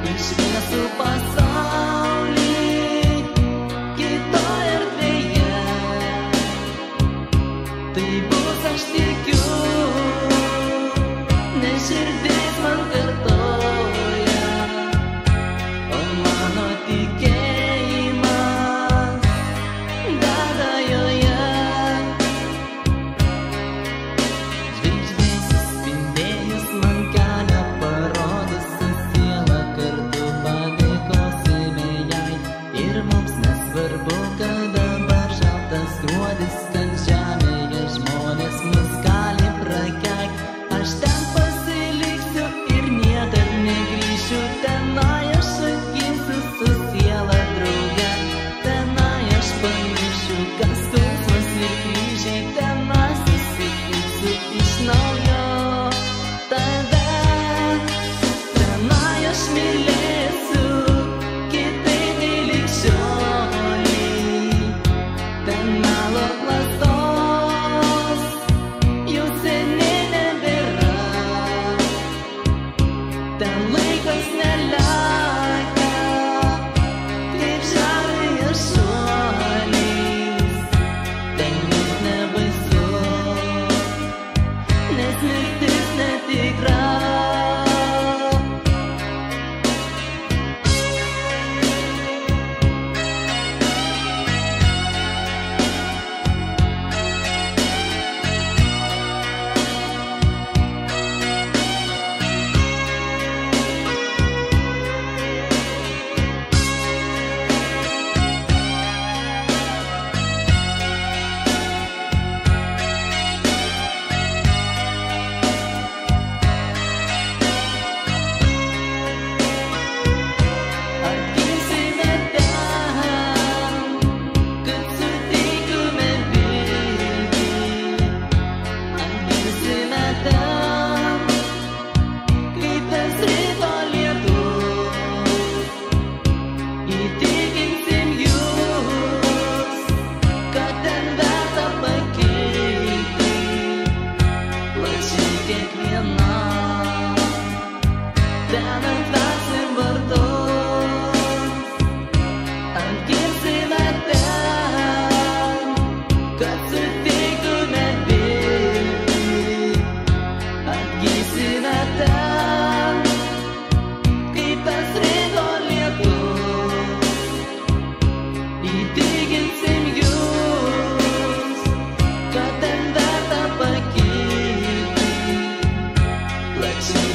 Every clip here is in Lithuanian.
Išviesų pasaulį kitoje erdvėje. Tai bus, aš tikiu, nes širdis man kartoja, o mano tikėjimas deda joje. Žvaigždės suspindėjus man kelią parodus, su siela kartu padėkosime jai. Ir mums nesvarbu, kad dabar šaltas gruodis, kad žemėje žmonės mus gali prakeikt. Aš ten pasiliksiu ir niekad negrįšiu, tenai aš atgimsiu su siela drauge. Tenai aš pamiršiu, kas skausmas ir kryžiai, tenai susitiksiu iš naujo tave. Tenai aš mylėsiu kitaip nei lig šiolei. Ten melo klastos jau seniai nebėra. Ten laikas nelekia kaip žemėje šuoliais. Ten net nebaisu, nes mirtis netikra.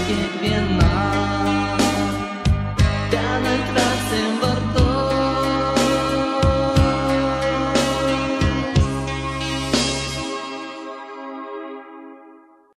Kiekviena ten ant